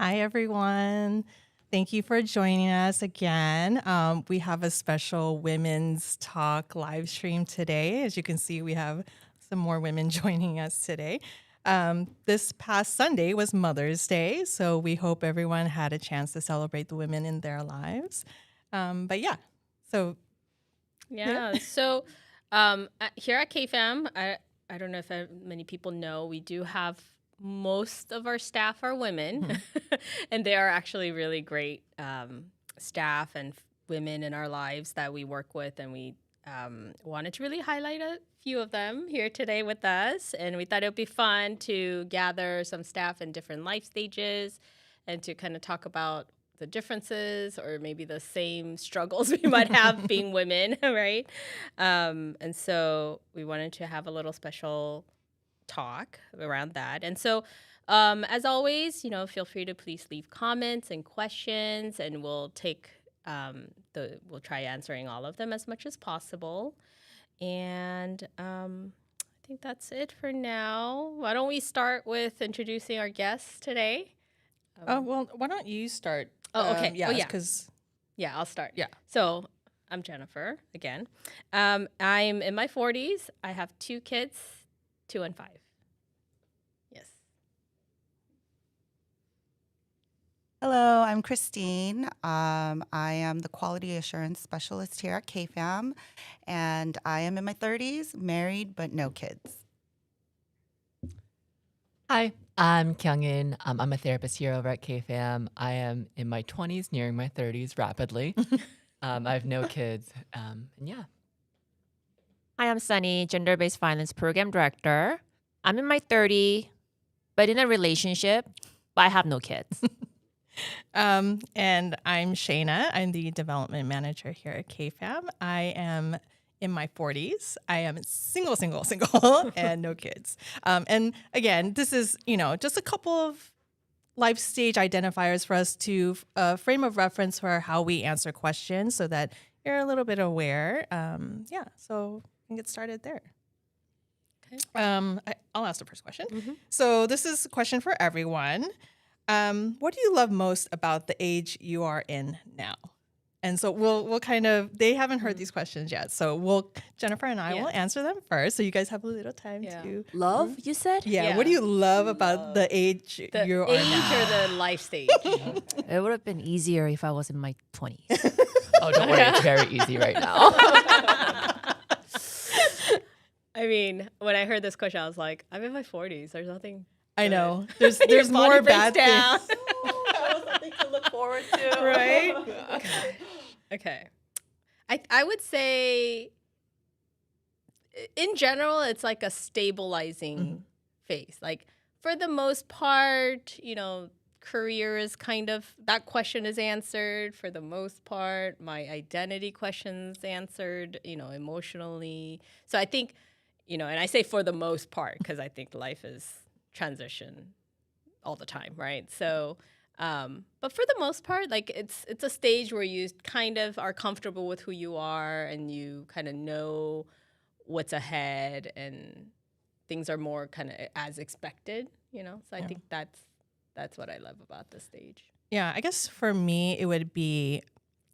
Hi, everyone. Thank you for joining us again. We have a special Women's Talk live stream today. As you can see, we have some more women joining us today. This past Sunday was Mother's Day, so we hope everyone had a chance to celebrate the women in their lives. So here at KFAM, I don't know if many people know, we do have most of our staff are women, and they are actually really great staff and women in our lives that we work with, and we wanted to really highlight a few of them here today with us, and we thought it would be fun to gather some staff in different life stages and to kind of talk about the differences or maybe the same struggles we might have being women, right? And so we wanted to have a little special talk around that. And so as always, feel free to please leave comments and questions, and we'll take we'll try answering all of them as much as possible. And I think that's it for now. Why don't we start with introducing our guests today? Why don't you start? Okay. Yeah, I'll start. Yeah. So I'm Jennifer again. I'm in my 40s. I have 2 kids, 2 and 5. Yes. Hello, I'm Christine. I am the Quality Assurance Specialist here at KFAM, and I am in my 30s, married but no kids. Hi, I'm Kyungin. I'm a therapist here over at KFAM. I am in my 20s, nearing my 30s rapidly. I have no kids, and yeah. Hi, I'm Sunny, Gender-Based Violence Program Director. I'm in my 30s, but in a relationship, but I have no kids. And I'm Shayna. I'm the Development Manager here at KFAM. I am in my 40s. I am single, and no kids. And again, this is, just a couple of life stage identifiers for us to frame of reference for how we answer questions so that you're a little bit aware. So we can get started there. Okay. I'll ask the first question. Mm-hmm. So this is a question for everyone. What do you love most about the age you are in now? And so we'll kind of, they haven't heard these questions yet. So Jennifer and I will answer them first. So you guys have a little time to. Love, you said? Yeah. What do you love about the age you are now? The age or the life stage? It would have been easier if I was in my 20s. Oh, don't worry, it's very easy right now. I mean, when I heard this question, I was like, I'm in my 40s. There's nothing. I know. Your There's body more breaks bad down. things. That was something to look forward to. Right? Okay. I would say, in general, it's like a stabilizing phase. Like, for the most part, career is kind of, that question is answered for the most part. My identity question's answered, emotionally. So I think, and I say for the most part because I think life is transition all the time, right? So, but for the most part, like it's a stage where you kind of are comfortable with who you are and you kind of know what's ahead and things are more kind of as expected, So I think that's what I love about this stage. Yeah, I guess for me, it would be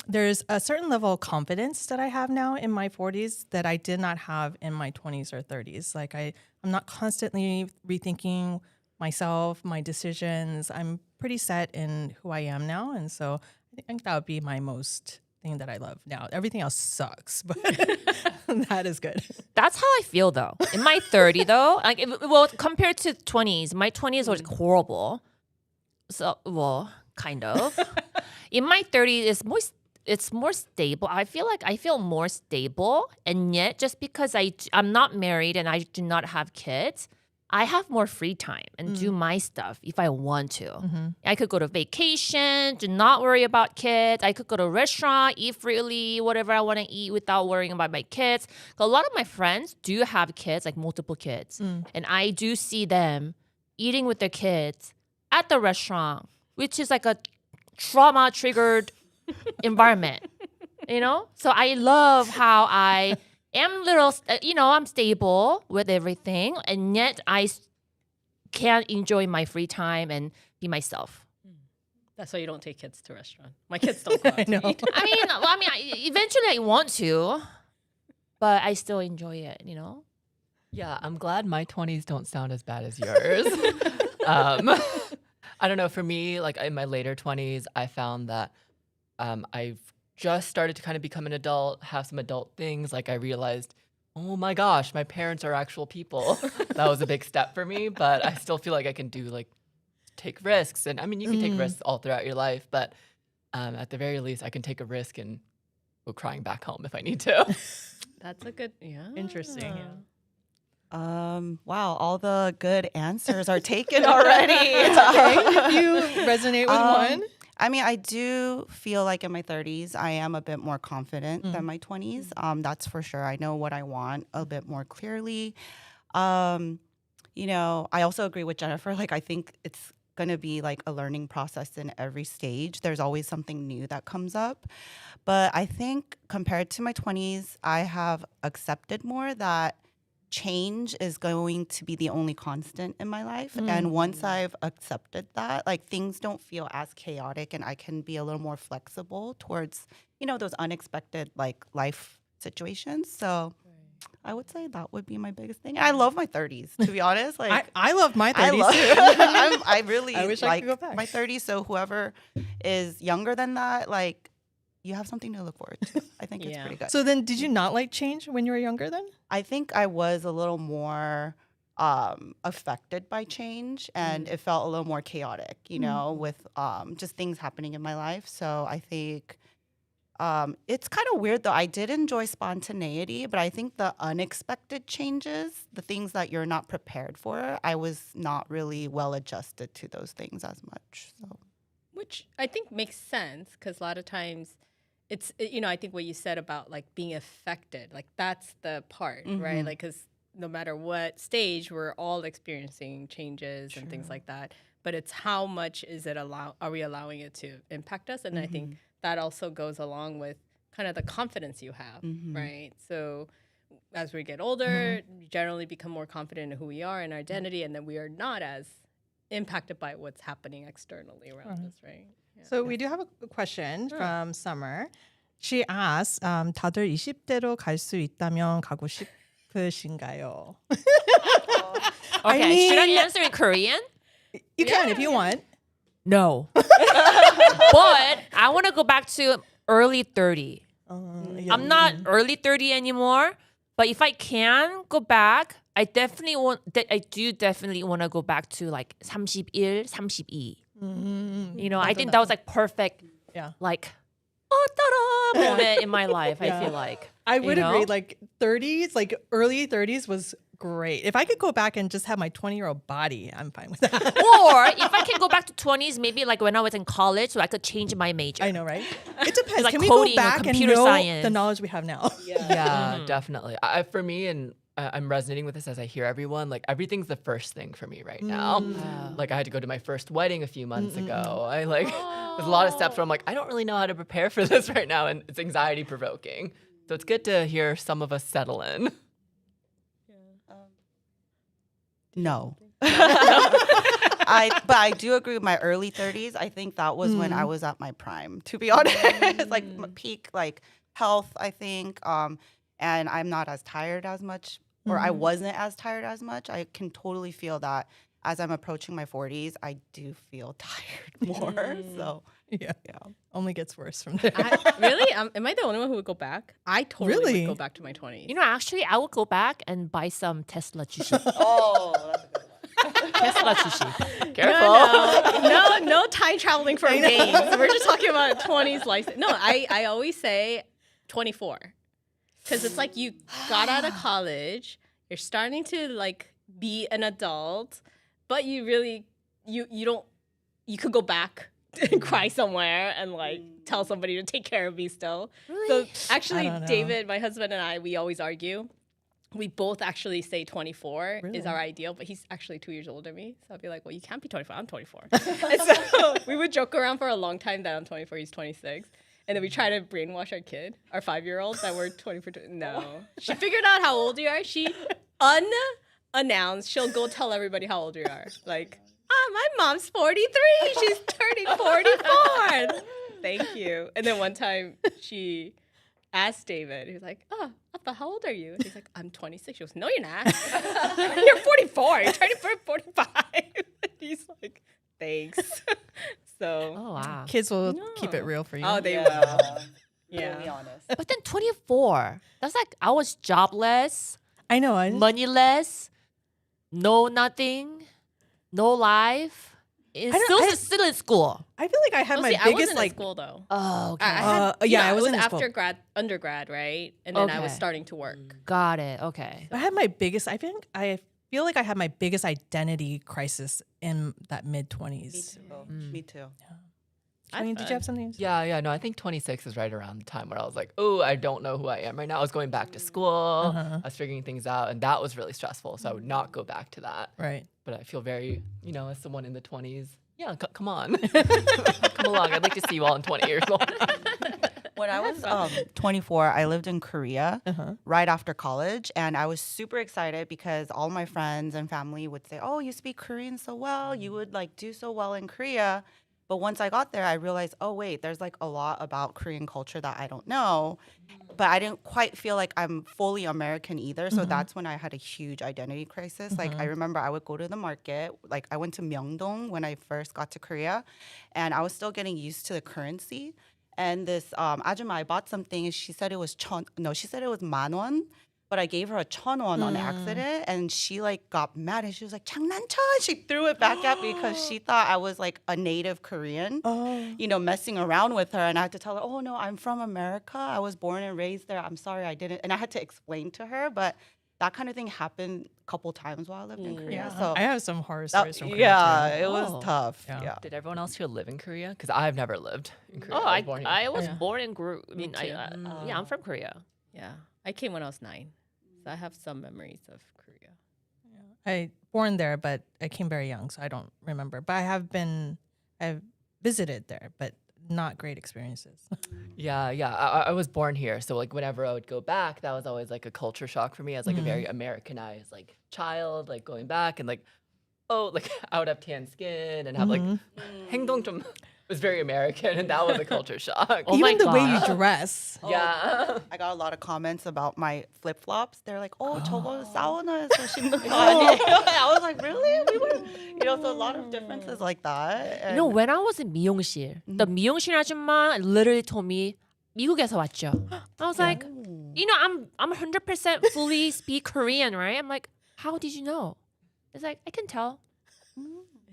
there's a certain level of confidence that I have now in my 40s that I did not have in my 20s or 30s. Like I'm not constantly rethinking myself, my decisions. I'm pretty set in who I am now. And so I think that would be my most thing that I love now. Everything else sucks, but that is good. That's how I feel, though. In my 30s, though, compared to 20s, my 20s was horrible. So, kind of. In my 30s, it's more stable. I feel more stable, and yet just because I'm not married and I do not have kids, I have more free time and do my stuff if I want to. Mm-hmm. I could go to vacation, do not worry about kids. I could go to a restaurant, eat freely, whatever I want to eat without worrying about my kids. A lot of my friends do have kids, like multiple kids. And I do see them eating with their kids at the restaurant, which is like a trauma-triggered environment, So I love how I am I'm stable with everything, and yet I can enjoy my free time and be myself. That's why you don't take kids to a restaurant. My kids don't go out to eat. Eventually I want to, but I still enjoy it, you know? Yeah, I'm glad my 20s don't sound as bad as yours. I don't know. For me, like in my later 20s, I found that I've just started to kind of become an adult, have some adult things. Like I realized, oh my gosh, my parents are actual people. That was a big step for me, but I still feel like I can do like take risks. And I mean, you can take risks all throughout your life, but at the very least, I can take a risk and go crying back home if I need to. That's a good, Interesting. Yeah. Wow, all the good answers are taken already. If you resonate with one. I mean, I do feel like in my 30s, I am a bit more confident than my 20s. That's for sure. I know what I want a bit more clearly. You know, I also agree with Jennifer. Like, I think it's going to be like a learning process in every stage. There's always something new that comes up. But I think compared to my 20s, I have accepted more that change is going to be the only constant in my life. And once I've accepted that, like things don't feel as chaotic and I can be a little more flexible towards, you know, those unexpected like life situations. So I would say that would be my biggest thing. And I love my 30s, to be honest. Like I love my 30s too. I really I wish I like could go back. my 30s. So whoever is younger than that, like you have something to look forward to. I think it's pretty good. So then did you not like change when you were younger then? I think I was a little more affected by change and it felt a little more chaotic, you know, with just things happening in my life. So I think it's kind of weird though. I did enjoy spontaneity, but I think the unexpected changes, the things that you're not prepared for, I was not really well adjusted to those things as much. So, which I think makes sense because a lot of times it's, you know, I think what you said about like being affected, like that's the part, right? Like, because no matter what stage, we're all experiencing changes and things like that. But it's how much is it are we allowing it to impact us? And I think that also goes along with kind of the confidence you have, right? So as we get older, we generally become more confident in who we are and our identity, and then we are not as impacted by what's happening externally around us, right? Yeah. So we do have a question from Summer. She asks, 다들 20대로 갈 수 있다면 가고 싶으신가요? Okay, should I answer in Korean? You can if you want. No. But I want to go back to early 30. I'm not early 30 anymore, but if I can go back, I do definitely want to go back to like 31, 32. You know, I think that was like perfect, like, moment in my life, I feel like. I would you know? agree. Like 30s, like early 30s was great. If I could go back and just have my 20-year-old body, I'm fine with that. Or if I can go back to 20s, maybe like when I was in college, so I could change my major. I know, right? It depends. Like Can we go coding or back and computer know science. the knowledge we have now? Yeah, definitely. For me, and I'm resonating with this as I hear everyone, like everything's the first thing for me right now. Like I had to go to my first wedding a few months ago. I like, there's a lot of steps where I'm like, I don't really know how to prepare for this right now. And it's anxiety provoking. So it's good to hear some of us settle in. no. But I do agree with my early 30s. I think that was when I was at my prime, to be honest. Like my peak like health, I think. And I'm not as tired as much, or I wasn't as tired as much. I can totally feel that as I'm approaching my 40s, I do feel tired more. So Yeah. Only gets worse from there. Really? Am I the only one who would go back? I totally Really? would go back to my 20s. You know, actually, I would go back and buy some Tesla 주식. oh, that's a good one. Tesla 주식. Careful. No time traveling from games. We're just talking about 20s license. No, I always say 24. Because it's like you got out of college, you're starting to like be an adult, but you really, you could go back and cry somewhere and like tell somebody to take care of me still. Really? So actually, I don't know. David, my husband and I, we always argue. We both actually say 24 Really? is our ideal, but he's actually 2 years older than me. So I'll be like, well, you can't be 24. I'm 24. And so we would joke around for a long time that I'm 24, he's 26. And then we try to brainwash our kid, our 5-year-old, that we're 24. No. She figured out how old you are. She unannounced. She'll go tell everybody how old you are. Like, my mom's 43. She's turning 44. Thank you. And then one time she asked David, he was like, oh, Appa, how old are you? And he's like, I'm 26. She goes, no, you're not. You're 44. You're turning 45. He's like, thanks. So, Oh wow. Kids will keep it real for you. oh, they Yeah. will. To be Yeah. honest. But then 24. That's like I was jobless, I know. moneyless, no nothing, no life. It's still in school. I feel like I had Well, my see, I biggest wasn't like. in school though. Oh, okay. I had, yeah, I it wasn't was in school. after undergrad, right? And then I was Okay. starting to work. Got it. Okay. I had my biggest. I think I feel like I had my biggest identity crisis in that mid Me 20s. too. Me too. I mean, did you have something? to say? Yeah, no, I think 26 is right around the time where I was like, oh, I don't know who I am right now. I was going back to school, I was figuring things out, and that was really stressful. So I would not go back to that. Right. But I feel very, as someone in the 20s, yeah, come on. Come along. I'd like to see you all in 20 years old. When I was 24, I lived in Korea right after college, and I was super excited because all my friends and family would say, "Oh, you speak Korean so well. You would like do so well in Korea." But once I got there, I realized, oh wait, there's like a lot about Korean culture that I don't know. But I didn't quite feel like I'm fully American either. So that's when I had a huge identity crisis. Like I remember I would go to the market. Like I went to Myeongdong when I first got to Korea, and I was still getting used to the currency. And this ajumma, I bought something. She said it was she said it was 만원. But I gave her 1,000원 on accident, and she like got mad, and she was like, 장난쳐? She threw it back at me because she thought I was like a native Korean, messing around with her. And I had to tell her, oh no, I'm from America. I was born and raised there. I'm sorry I didn't. And I had to explain to her, but that kind of thing happened a couple times while I lived in Korea. So I have some horror stories from Korea. yeah, too. it was tough. Yeah. Yeah. Did everyone else here live in Korea? Because I've never lived in Korea. Oh, I was born here. I was born and grew. I mean, too. yeah, I'm from Korea. Yeah. I came when I was 9. So I have some memories of Korea. I born there, but I came very young, so I don't remember. But I've visited there, but not great experiences. Yeah. I was born here, so like whenever I would go back, that was always like a culture shock for me as like a very Americanized like child, like going back and like, oh, like I would have tan skin and have like 행동 좀. It was very American, and that was a culture shock. Oh my Even the way you God. dress. Yeah. I got a lot of comments about my flip flops. They're like, "Oh, 저거 사우나에서 신는 거 아니에요?" I was like, "Really? We were." So a lot of differences like that. You know, when I was in 미용실, the 미용실 아줌마 literally told me 미국에서 왔죠. I was like, I'm 100% fully speak Korean, right? I'm like, how did you know? It's like, I can tell.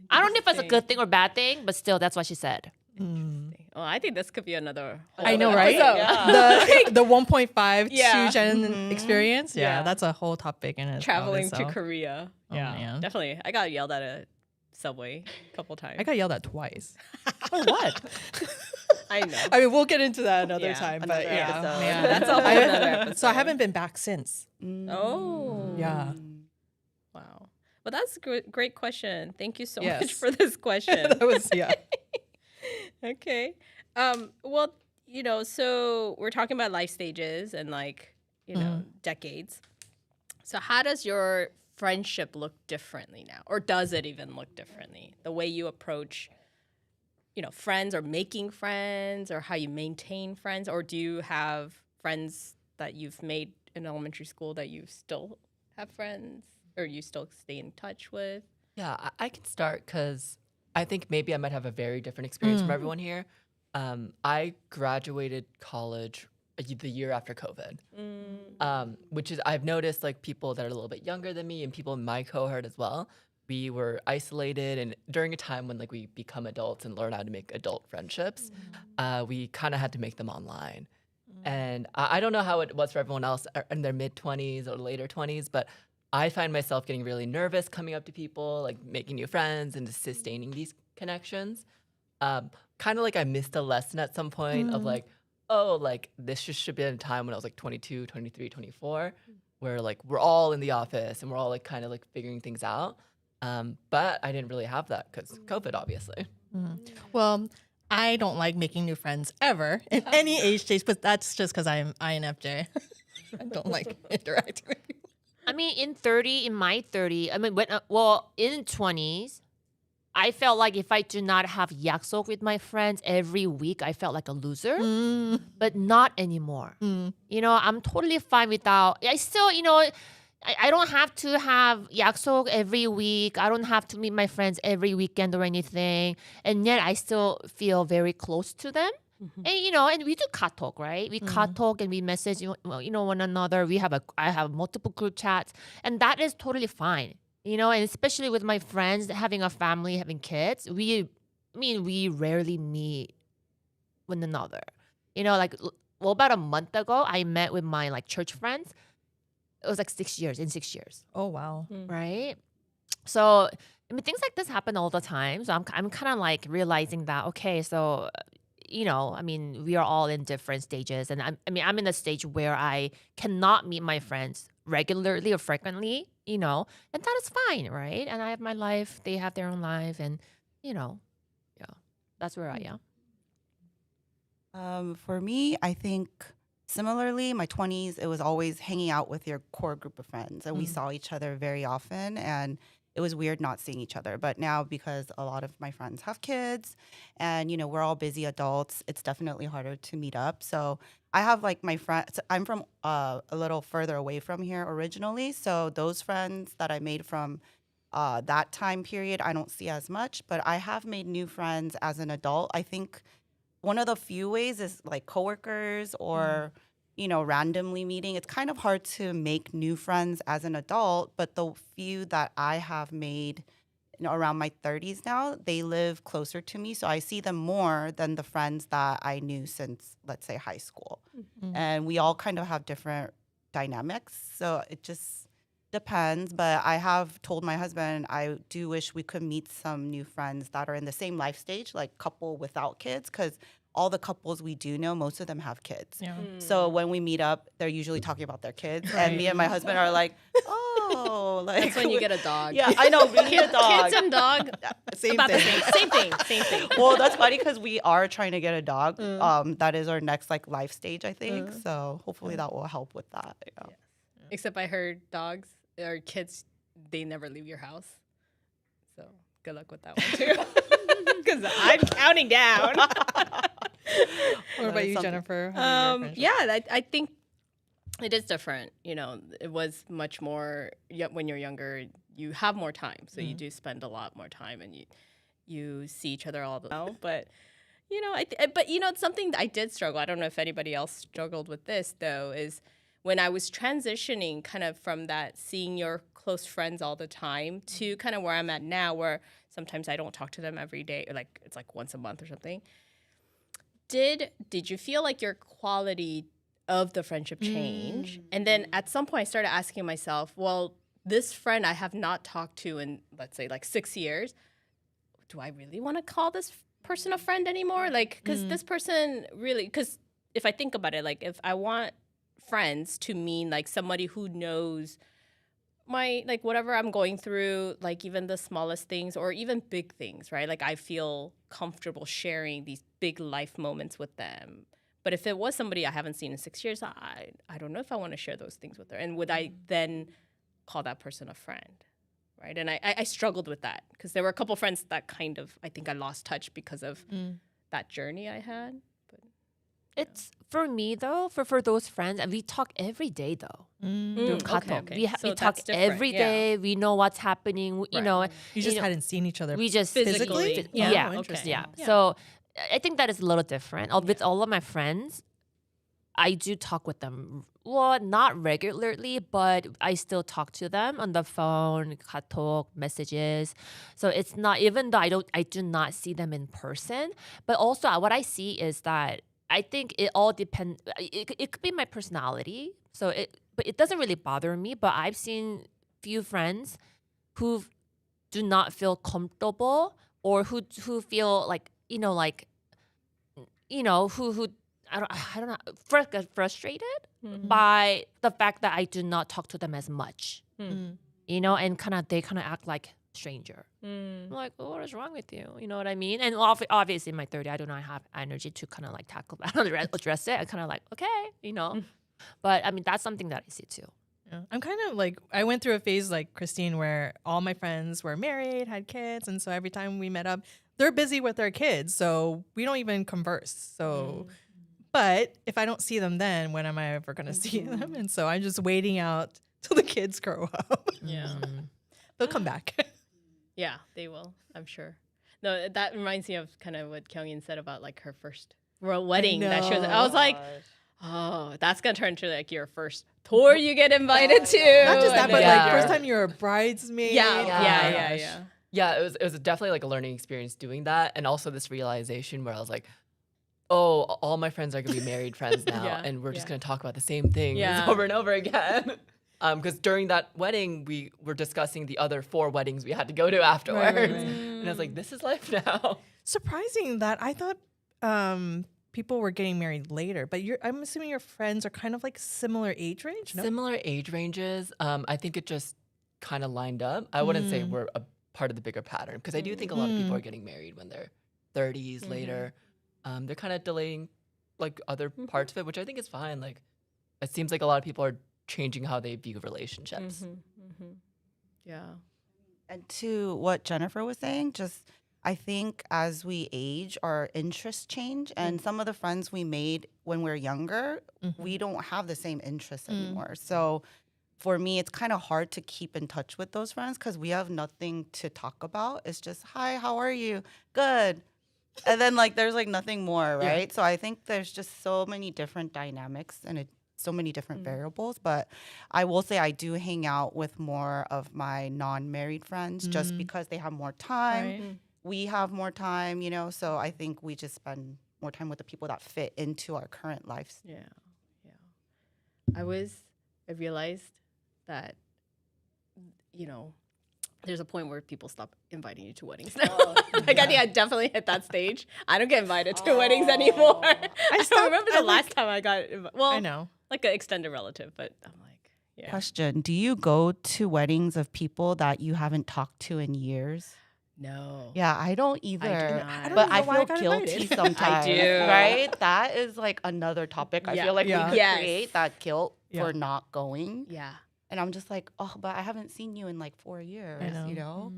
I don't know if it's a good thing or bad thing, but still, that's what she said. Oh, I think this could be another. I know, right? The 1.5 Yeah. 2-gen experience. Yeah, Yeah. that's a whole topic in it. Traveling to Korea. Oh, Yeah, man. definitely. I got yelled at a subway a couple times. I got yelled at twice. For what? I know. I mean, we'll get into that another Yeah, time. another But yeah, episode. man. That's a whole other episode. So I haven't been back since. Oh. Yeah. Wow. Well, that's a great question. Thank you so Yes. much for this question. That was, yeah. Okay. Well, so we're talking about life stages and like, decades. So how does your friendship look differently now? Or does it even look differently? The way you approach, friends or making friends or how you maintain friends? Or do you have friends that you've made in elementary school that you still have friends or you still stay in touch with? Yeah, I can start because I think maybe I might have a very different experience from everyone here. I graduated college the year after COVID, which is I've noticed like people that are a little bit younger than me and people in my cohort as well. We were isolated, and during a time when like we become adults and learn how to make adult friendships, we kind of had to make them online. And I don't know how it was for everyone else in their mid-20s or later 20s, but I find myself getting really nervous coming up to people, like making new friends and sustaining these connections. Kind of like I missed a lesson at some point of like, oh, like this should be a time when I was like 22, 23, 24, where like we're all in the office and we're all like kind of like figuring things out. But I didn't really have that because COVID, obviously. Well, I don't like making new friends ever in any age stage, but that's just because I'm INFJ. I don't like interacting with people. I mean, in my 30, I mean, in 20s, I felt like if I do not have 약속 with my friends every week, I felt like a loser. But not anymore. You know, I'm totally fine without. I still, you know, I don't have to have 약속 every week. I don't have to meet my friends every weekend or anything. And yet I still feel very close to them. And you know, and we do katalk, right? We katalk and we message, you know, one another. I have multiple group chats, and that is totally fine. You know, and especially with my friends having a family, having kids, we rarely meet one another. You know, like about a month ago, I met with my like church friends. It was like 6 years, in 6 years. Oh, wow. Right? So, I mean, things like this happen all the time. So I'm kind of like realizing that, okay, so, you know, I mean, we are all in different stages. And I'm in a stage where I cannot meet my friends regularly or frequently, you know, and that is fine, right? And I have my life, they have their own life. And, you know, yeah, that's where I am. For me, I think similarly, my 20s, it was always hanging out with your core group of friends. And we saw each other very often. And it was weird not seeing each other. But now, because a lot of my friends have kids and, you know, we're all busy adults, it's definitely harder to meet up. So I have like my friends, I'm from a little further away from here originally. So those friends that I made from that time period, I don't see as much. But I have made new friends as an adult. I think one of the few ways is like coworkers or, you know, randomly meeting. It's kind of hard to make new friends as an adult, but the few that I have made, you know, around my 30s now, they live closer to me. So I see them more than the friends that I knew since, let's say, high school. And we all kind of have different dynamics. So it just depends. But I have told my husband I do wish we could meet some new friends that are in the same life stage, like couple without kids, because all the couples we do know, most of them have kids. Yeah. So when we meet up, they're usually talking about their kids. And me and my husband are like, oh. Like, That's when you get a dog. Yeah, I know. We need a dog. Kids and dog, Same about thing. the same thing. Well, that's funny because we are trying to get a dog. That is our next like life stage, I think. So hopefully that will help with that. Yeah. Except I heard dogs or kids, they never leave your house. So good luck with that one too. Because I'm counting down. What about you, Jennifer? How do you Yeah, I think it is different. You know, it was much more when you're younger. You have more time, so you do spend a lot more time, and you see each other all the time. But you know, but you know, it's something that I did struggle. I don't know if anybody else struggled with this though. Is when I was transitioning, kind of from that seeing your close friends all the time to kind of where I'm at now, where sometimes I don't talk to them every day, or like it's like once a month or something. Did you feel like your quality of the friendship change? And then at some point I started asking myself, well, this friend I have not talked to in, let's say, like 6 years, do I really want to call this person a friend anymore? Like, because this person really, because if I think about it, like if I want friends to mean like somebody who knows my, like whatever I'm going through, like even the smallest things or even big things, right? Like I feel comfortable sharing these big life moments with them. But if it was somebody I haven't seen in 6 years, I don't know if I want to share those things with her. And would I then call that person a friend, right? And I struggled with that because there were a couple friends that kind of, I think I lost touch because of that journey I had. But It's for me though, for those friends, and we talk every day though. Through katalk. okay. We So talk that's different, every yeah. day. We know what's happening. You know, You just know, hadn't seen each other we just Physically? Yeah. Yeah. Oh, interesting. Yeah. So I think that is a little different. With all of my friends, I do talk with them. Well, not regularly, but I still talk to them on the phone, katalk, messages. So it's not, even though I do not see them in person, but also what I see is that I think it all depends. It could be my personality. But it doesn't really bother me. But I've seen few friends who do not feel comfortable or who feel like, who I don't know, frustrated by the fact that I do not talk to them as much, and they kind of act like stranger. I'm like, oh, what is wrong with you? You know what I mean? And obviously in my 30s, I do not have energy to kind of like tackle that, address it. I kind of like, okay, But I mean, that's something that I see too. I'm kind of like, I went through a phase like Christine where all my friends were married, had kids. And so every time we met up, they're busy with their kids. So we don't even converse. So, but if I don't see them then, when am I ever going to see them? And so I'm just waiting out till the kids grow up. Yeah. They'll come back. Yeah, they will, I'm sure. No, that reminds me of kind of what Kyungin said about like her first royal wedding. That she was, I was like, oh, that's going to turn into like your first tour you get invited to. Not just that, but Yeah. like first time you're a bridesmaid. Yeah. Yeah, it was definitely like a learning experience doing that, and also this realization where I was like, oh, all my friends are gonna be married friends now, Yeah, and we're just yeah. gonna talk about the same things Yeah. over and over again. Because during that wedding, we were discussing the other 4 weddings we had to go to afterwards, right. and I was like, this is life now. Surprising that I thought people were getting married later, but I'm assuming your friends are kind of like similar age range, no? Similar age ranges. I think it just kind of lined up. I wouldn't say we're a part of the bigger pattern, because I do think a lot of people are getting married when they're 30s later. They're kind of delaying like other parts of it, which I think is fine. Like, it seems like a lot of people are changing how they view relationships. Yeah. And to what Jennifer was saying, just I think as we age, our interests change. And some of the friends we made when we were younger, we don't have the same interests anymore. So for me, it's kind of hard to keep in touch with those friends because we have nothing to talk about. It's just, hi, how are you? Good. And then like there's like nothing more, right? So I think there's just so many different dynamics and so many different variables. But I will say I do hang out with more of my non-married friends just because they have more time. Right. We have more time, you know, so I think we just spend more time with the people that fit into our current lives. Yeah. I realized that, you know, there's a point where people stop inviting you to weddings now. Like, I think I definitely hit that stage. I don't get invited to weddings anymore. I don't remember the last time I got invited. Well, I know. like an extended relative, but I'm like, yeah. Question, do you go to weddings of people that you haven't talked to in years? No. Yeah, I don't either. not. I don't But even I know why I feel got guilty invited. sometimes. I do. Right? That is like another topic. I Yeah. feel like Yeah. we could Yes. create that guilt Yeah. for not going. Yeah. And I'm just like, oh, but I haven't seen you in like 4 years, know. you know?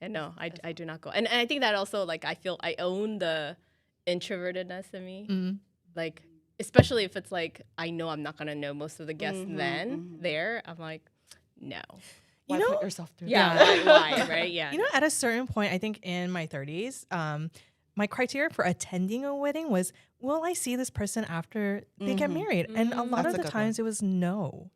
And no, I do not go. And I think that also, like, I feel I own the introvertedness in me. Like, especially if it's like, I know I'm not going to know most of the guests there. I'm like, no. Why You know, put yourself through Yeah. that? Why, right? Yeah. you know, at a certain point, I think in my 30s, my criteria for attending a wedding was, will I see this person after they get married? And a lot That's of a the good times it was no.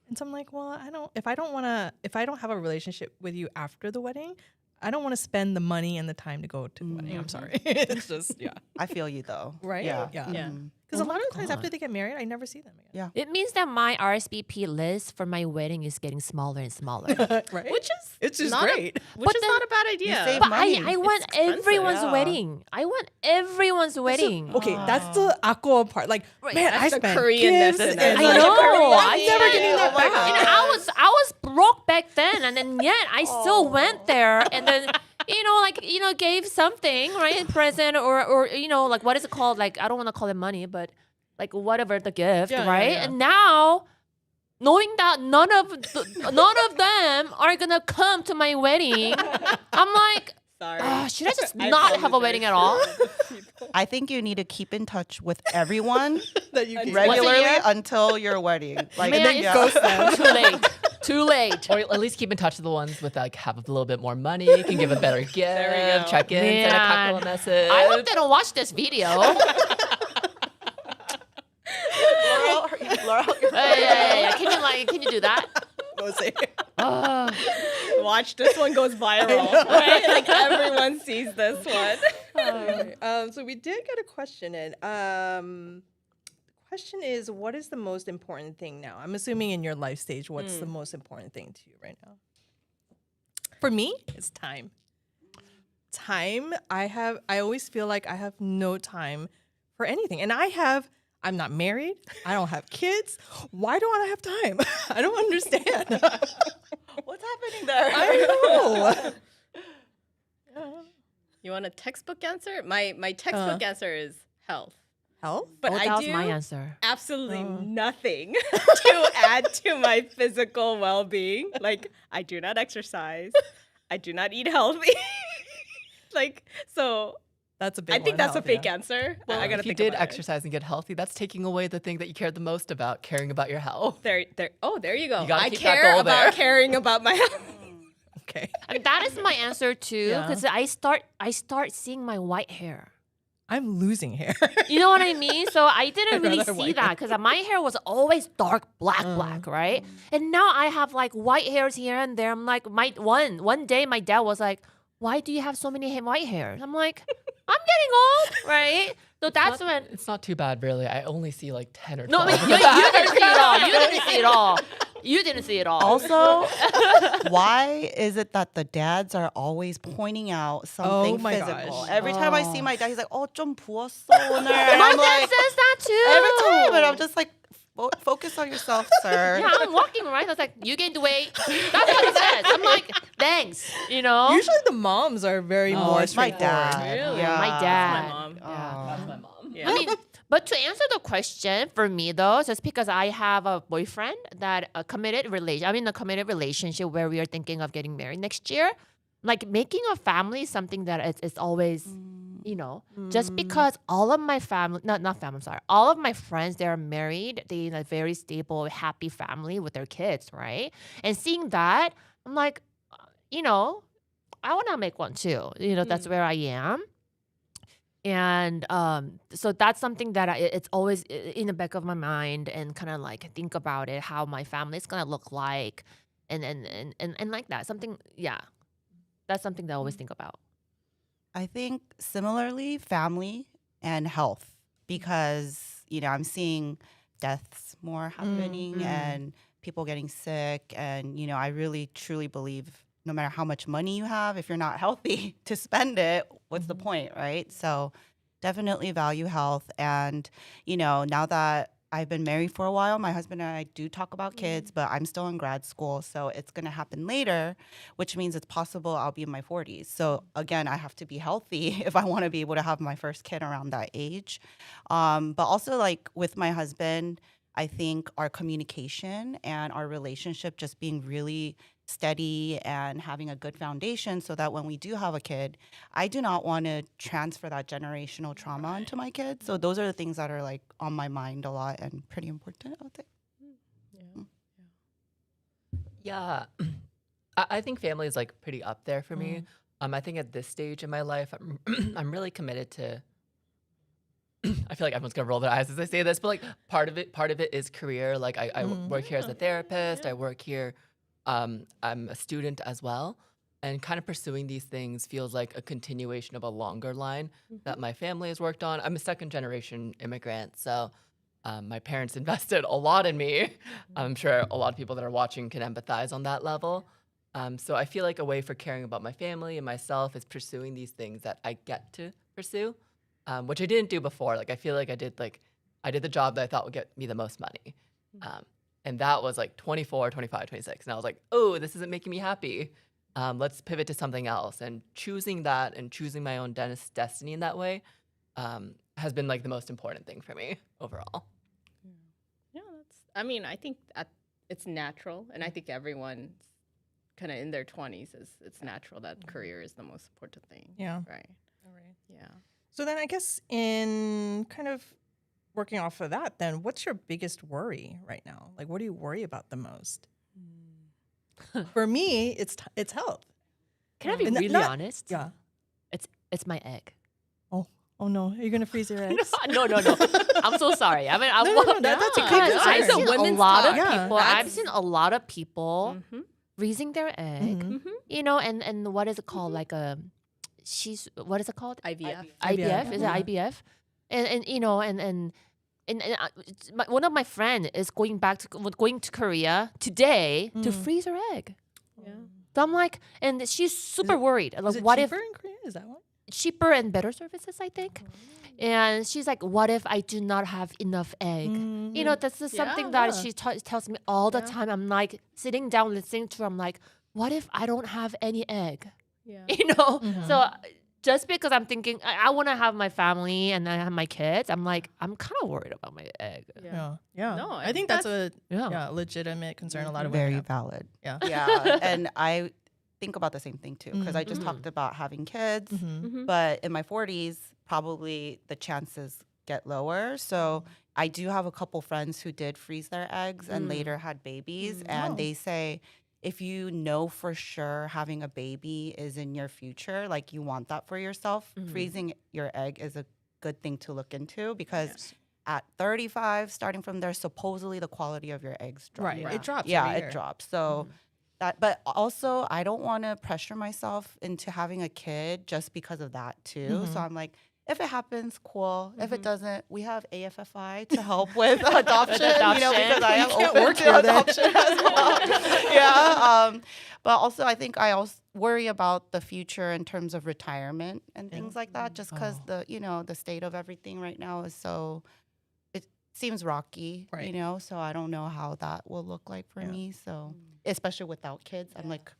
And so I'm like, well, if I don't have a relationship with you after the wedding, I don't want to spend the money and the time to go to the wedding. I'm sorry. It's just, yeah. I feel you though. Right? Yeah. Yeah. Yeah. Because a lot of times after they get married, I never see them again. Yeah. It means that my RSVP list for my wedding is getting smaller and smaller. Right? Which is It's just not great. which is not a bad idea. save But money. I want expensive. everyone's Yeah. wedding. I want everyone's wedding. Okay, that's the aqua part. Like, man, I That's the spent Koreanness gifts in and it. I like, know. I'm never getting that back. You know, I was broke back then, and then yet I still went there, and then gave something, right, present or like what is it called? Like I don't want to call it money, but like whatever the gift, Yeah, right? yeah. And now, knowing that none of them are gonna come to my wedding, I'm like, Sorry. should I just not have a wedding at all? I think you need to keep in touch with everyone that you can regularly year? until your wedding. Like, Man, yeah. it's too late. Too late. Or at least keep in touch with the ones with like have a little bit more money, you can give a better gift, go. check in, send a Man. cocktail message. I hope they don't watch this video. Laura, Yeah. Can you do that? Watch, this one goes viral. Right? Like everyone sees this one. So we did get a question in. The question is, what is the most important thing now? I'm assuming in your life stage, what's the most important thing to you right now? For me, it's time. Time. I always feel like I have no time for anything. And I'm not married. I don't have kids. Why don't I have time? I don't understand. what's happening there? I know. You want a textbook answer? My textbook answer is health. Health? But that I was do my answer. absolutely nothing to add to my physical well-being. Like, I do not exercise. I do not eat healthy. Like, so That's a big I one. think that's a health, fake yeah. answer. Well, I gotta if you think did about it. exercise and get healthy, that's taking away the thing that you cared the most about, caring about your health. There you go. You gotta I keep that care goal about there. caring about my health. Okay. I mean, that is my answer too, Yeah. because I start seeing my white hair. I'm losing hair. You know what I mean? So I didn't I'd really rather see white that because my hair was always dark black, right? And now I have like white hairs here and there. I'm like, one day my dad was like, "Why do you have so many white hairs?" I'm like, "I'm getting old, right?" So that's when. It's not too bad, really. I only see like 10 or 12. No, I mean, you didn't see it all. You didn't see it all. You didn't see it all. Also, why is it that the dads are always pointing out something my physical? gosh. Every time I see my dad, he's like, "Oh, 좀 부었어 오늘." And my I'm dad like, says that too. every time, and I'm just like, focus on yourself, sir. Yeah, I'm walking right. I was like, "You gained weight." That's what he says. I'm like, "Thanks," you know. Usually the moms are very more it's my straightforward. dad. Really? Yeah. My dad. My mom. That's my mom. Yeah. I mean, but to answer the question for me though, just because I have a boyfriend that I'm in a committed relationship where we are thinking of getting married next year. Like making a family is something that it's always, you know, just because all of my family, not family, I'm sorry, all of my friends, they're married, they in a very stable, happy family with their kids, right? And seeing that, I'm like, you know, I want to make one too. You know, that's where I am. And so that's something that it's always in the back of my mind and kind of like think about it, how my family is gonna look like, and like that. Something, yeah, that's something that I always think about. I think similarly, family and health, because I'm seeing deaths more happening and people getting sick, and I really truly believe no matter how much money you have, if you're not healthy to spend it, what's the point, right? So definitely value health. And, now that I've been married for a while, my husband and I do talk about kids, but I'm still in grad school. So it's going to happen later, which means it's possible I'll be in my 40s. So again, I have to be healthy if I want to be able to have my first kid around that age. But also like with my husband, I think our communication and our relationship just being really steady and having a good foundation so that when we do have a kid, I do not want to transfer that generational trauma into my kids. So those are the things that are like on my mind a lot and pretty important, I would say. Yeah. I think family is like pretty up there for me. I think at this stage in my life, I'm really committed to. I feel like everyone's gonna roll their eyes as I say this, but like part of it is career. Like I work here as a therapist. I work here. I'm a student as well, and kind of pursuing these things feels like a continuation of a longer line that my family has worked on. I'm a second generation immigrant, so my parents invested a lot in me. I'm sure a lot of people that are watching can empathize on that level. So I feel like a way for caring about my family and myself is pursuing these things that I get to pursue, which I didn't do before. Like I feel like I did the job that I thought would get me the most money. And that was like 24, 25, 26. And I was like, oh, this isn't making me happy. Let's pivot to something else. And choosing that and choosing my own destiny in that way has been like the most important thing for me overall. Yeah, I think it's natural. And I think everyone's kind of in their 20s it's natural that career is the most important thing. Yeah. Right. All right. Yeah. So then I guess in kind of working off of that, then what's your biggest worry right now? Like, what do you worry about the most? For me, it's health. Can I be And really not- honest? Yeah. It's my egg. Oh no, are you gonna freeze your eggs? No. I'm so sorry. I mean, No, that's a good because I've concern. seen a Women's lot of talk. people. Yeah, I've seen a lot of people freezing their egg. Mhm. You know, and what is it called? Like what is it called? IVF. IVF. Is it Yeah. IVF? And you know and one of my friends is going to Korea today to freeze her egg. Yeah. So I'm like, and she's super worried. Like, Is it what cheaper if in Korea? Is that one? cheaper and better services? I think. And she's like, what if I do not have enough egg? You know, this is something that she tells me all the time. I'm like sitting down listening to her. I'm like, what if I don't have any egg? Yeah. You know, so just because I'm thinking I want to have my family and then I have my kids, I'm like, I'm kind of worried about my egg. Yeah. No, I think that's a Yeah. legitimate concern. A lot of women Very have. valid. Yeah. Yeah, and I think about the same thing too because I just talked about having kids, but in my 40s, probably the chances get lower. So I do have a couple friends who did freeze their eggs and later had babies, and they say if you know for sure having a baby is in your future, like you want that for yourself, freezing your egg is a good thing to look into because at 35, starting from there, supposedly the quality of your eggs drops. Right. It drops. Yeah, every it year. drops. So that, but also I don't want to pressure myself into having a kid just because of that too. So I'm like, if it happens, cool. If it doesn't, we have AFFI to help with adoption. You know, because I am open to adoption as well. Yeah. But also, I think I also worry about the future in terms of retirement and things like that. Just because the state of everything right now is so. It seems rocky. Right. You know, so I don't know how that will look like for me. So especially without kids, I'm like,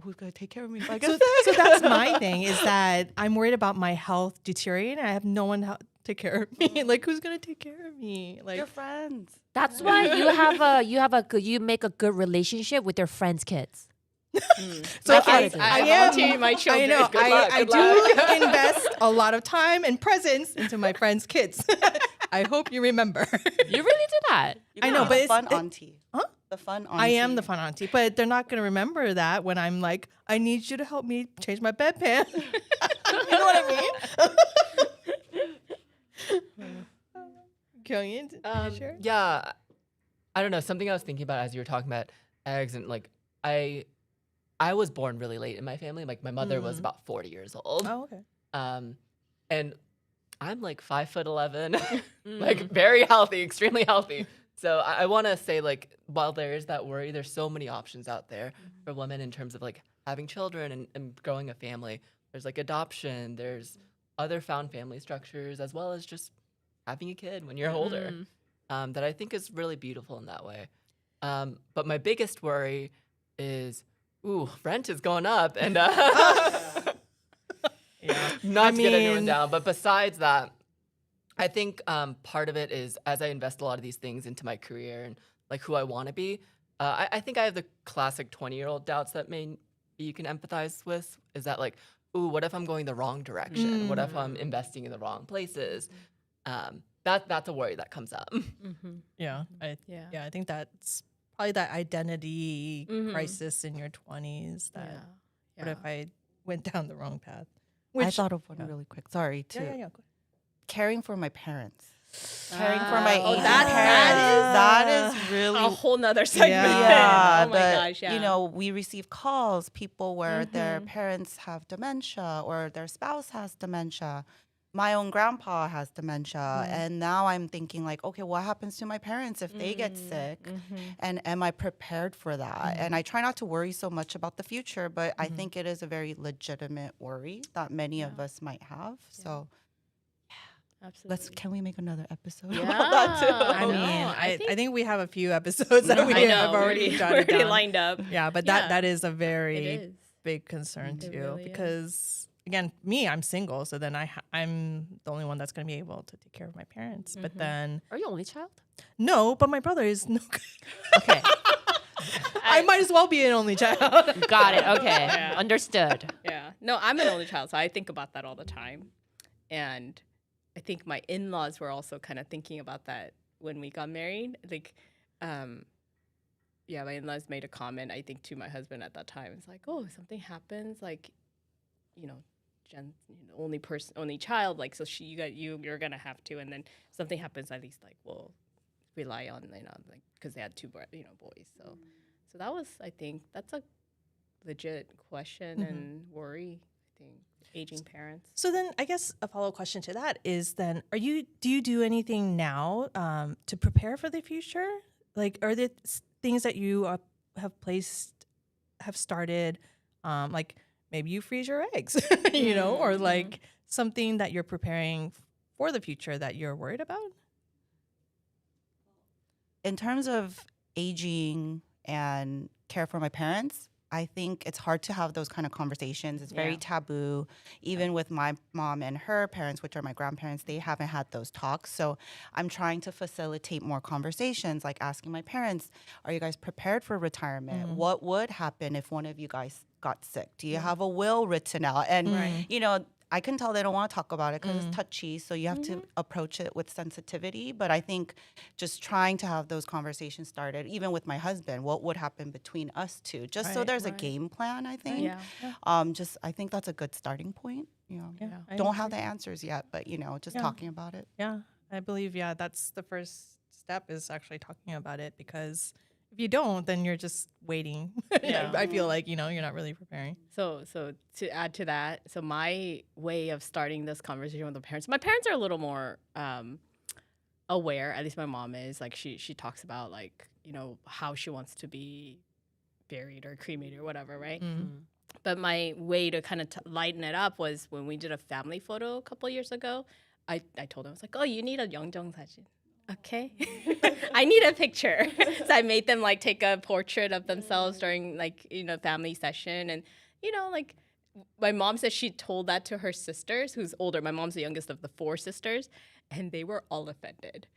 who's gonna take care of me? Like, So that's my thing is that I'm worried about my health deteriorating. I have no one to take care of me. Like, who's gonna take care of me? Like, your friends. That's why you make a good relationship with your friends' kids. so I volunteer my children. I know. Good luck, I good luck. do invest a lot of time and presence into my friends' kids. I hope you remember. You really do that. I know, The but it's fun auntie. Huh? The fun auntie. I am the fun auntie, but they're not going to remember that when I'm like, I need you to help me change my bedpan. You know what I mean? Kyungin, sure? Yeah, I don't know. Something I was thinking about as you were talking about eggs and like I was born really late in my family. Like my mother was about 40 years old. Oh, okay. And I'm like 5'11", like very healthy, extremely healthy. So I want to say like while there is that worry, there's so many options out there for women in terms of like having children and growing a family. There's like adoption. There's other found family structures as well as just having a kid when you're older. That I think is really beautiful in that way. But my biggest worry is, rent is going up, and not to get anyone down. But besides that, I think part of it is as I invest a lot of these things into my career and like who I want to be. I think I have the classic 20-year-old doubts that maybe you can empathize with. Is that like, what if I'm going the wrong direction? What if I'm investing in the wrong places? That's a worry that comes up. Yeah. I think that's probably that identity crisis in your 20s. That what if I went down the wrong path? I thought of one really quick. Sorry, too. Yeah. Go Caring for my parents. Caring for my aging that parents. That is really a whole nother segment. Yeah, Oh my but, gosh, yeah. you know, we receive calls, people where their parents have dementia or their spouse has dementia. My own grandpa has dementia. And now I'm thinking like, okay, what happens to my parents if they get sick? And am I prepared for that? And I try not to worry so much about the future, but I think it is a very legitimate worry that many of us might have. So Absolutely. can we make another episode Yeah. about that too? I mean, know. I think we have a few episodes that we I know, have already jotted down. lined up. Yeah, but Yeah. that is a It very is. big concern It too, really is. because again, I'm single, so then I'm the only one that's going to be able to take care of my parents. But then Are you only child? no, but my brother is no good. Okay. I might as well be an only child. Got it. Okay. Understood. Yeah. No, I'm an only child, so I think about that all the time. And I think my in-laws were also kind of thinking about that when we got married. Like, my in-laws made a comment, I think, to my husband at that time. It's like, if something happens, like, Jen's only child, like, so you're gonna have to, and then something happens, at least like we'll rely on, like, because they had two boys. So that was, I think, that's a legit question and worry. I think aging parents. So then I guess a follow-up question to that is then, do you do anything now to prepare for the future? Like, are there things that you have started, like maybe you freeze your eggs, or like something that you're preparing for the future that you're worried about? In terms of aging and care for my parents, I think it's hard to have those kind of conversations. It's very taboo. Even with my mom and her parents, which are my grandparents, they haven't had those talks. So I'm trying to facilitate more conversations, like asking my parents, are you guys prepared for retirement? What would happen if one of you guys got sick? Do you have a will written out? And, you know, I can tell they don't want to talk about it because it's touchy. So you have to approach it with sensitivity. But I think just trying to have those conversations started, even with my husband, what would happen between us two, just so there's a game plan, I think. Just I think that's a good starting point. You know, don't have the answers yet, but, you know, just talking about it. Yeah, I believe, that's the first step is actually talking about it, because if you don't, then you're just waiting. I feel like, you know, you're not really preparing. So to add to that, so my way of starting this conversation with my parents are a little more aware, at least my mom is. Like she talks about, like, you know, how she wants to be buried or cremated or whatever, right? But my way to kind of lighten it up was when we did a family photo a couple years ago. I told them, I was like, oh, you need a 영정 사진. Okay. I need a picture. So I made them like take a portrait of themselves during, like, you know, family session. And, you know, like my mom said she told that to her sisters, who's older. My mom's the youngest of the 4 sisters, and they were all offended.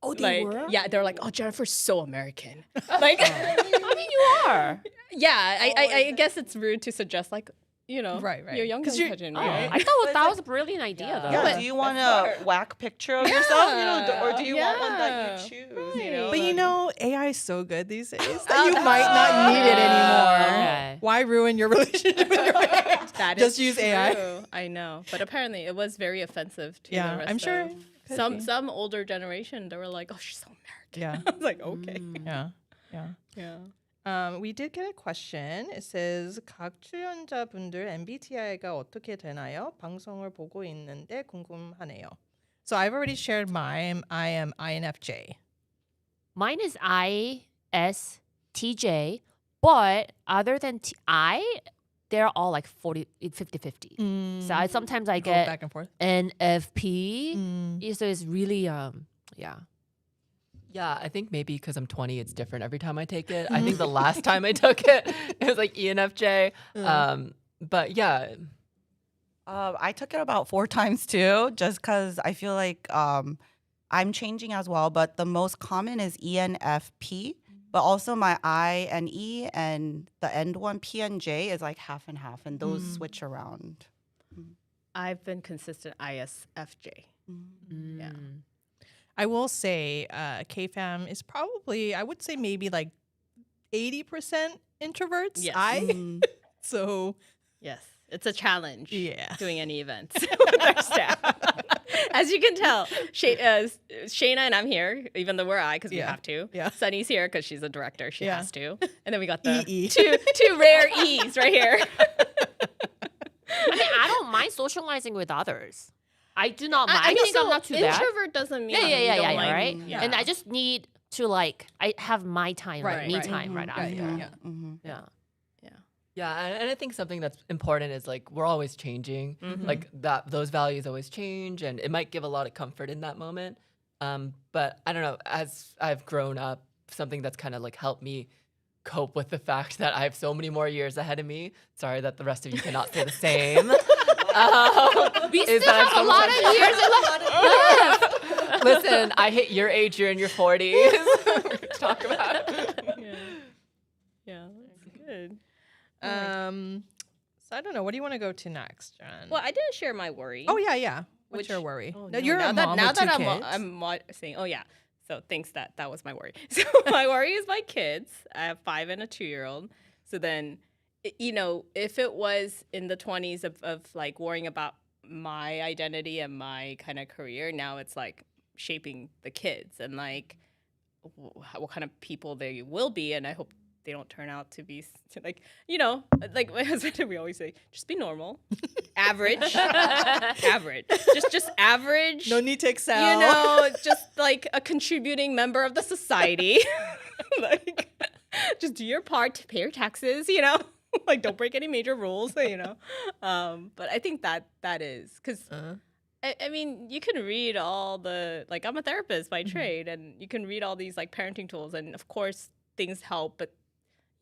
Oh, they like, were? Yeah, they're like, oh, Jennifer's so American. Like, I mean, you are. yeah, I guess it's rude to suggest, like, you know, Right. your young cousin, right? I thought that was a brilliant idea, though. Yeah, But- do you want a whack picture of yourself, you know, or do you want one that you choose, you know? But you know, AI is so good these days that you might not need it anymore. Okay. Why ruin your relationship with your parents? That Just is use AI. true. I know, but apparently it was very offensive to Yeah, the rest I'm sure of it could be. some older generation. They were like, "Oh, she's so American." Yeah. I was like, "Okay." Yeah. Yeah. We did get a question. It says 각 출연자분들 MBTI가 어떻게 되나요? 방송을 보고 있는데 궁금하네요. So I've already shared mine. I am INFJ. Mine is ISTJ, but other than I, they're all like 50-50. So sometimes I Go get back and forth. NFP. So it's really, yeah. Yeah, I think maybe because I'm 20, it's different every time I take it. I think the last time I took it, it was like ENFJ. But yeah. I took it about 4 times too, just because I feel like I'm changing as well. But the most common is ENFP. But also my I and E and the end one, P and J, is like half and half. And those switch around. I've been consistent ISFJ. Yeah. I will say KFAM is probably, I would say maybe like 80% introverts. Yes. So Yes, it's a challenge. Yeah. Doing any events with our staff. As you can tell, Shayna and I'm here, even though we're I, because we Yeah. have to. Yeah. Sunny's here because she's a director. She Yeah. has to. And then we got the EE. two rare E's right here. I mean, I don't mind socializing with others. I do not mind. I know, think I'm so not too bad. introvert doesn't mean Yeah, you don't like- right? Yeah. And I just need to, like, I have my time, Right, me right. time right after. Yeah. Yeah. Yeah, and I think something that's important is like we're always changing. Like those values always change, and it might give a lot of comfort in that moment. But I don't know, as I've grown up, something that's kind of like helped me cope with the fact that I have so many more years ahead of me. Sorry that the rest of you cannot say the same. We Is still that have a lot of years left. Listen, I hit your age, you're in your 40s. Talk about it. Yeah, that's good. So I don't know. What do you want to go to next, Jen? Well, I didn't share my worry. Oh yeah. What's Which- your worry? Oh, Now, no, you're a mom with 2 kids. I'm saying, oh yeah. So thanks that was my worry. So my worry is my kids. I have 5 and a 2-year-old. So then, you know, if it was in the 20s of like worrying about my identity and my kind of career, now it's like shaping the kids and like what kind of people they will be. And I hope they don't turn out to be like, you know, like my husband and we always say, just be normal, average, average, just average. No need to excel. You know, just like a contributing member of the society. Like, just do your part, pay your taxes, you know, like don't break any major rules, you know. But I think that is because I mean, you can read all the, like, I'm a therapist by trade, and you can read all these like parenting tools, and of course things help, but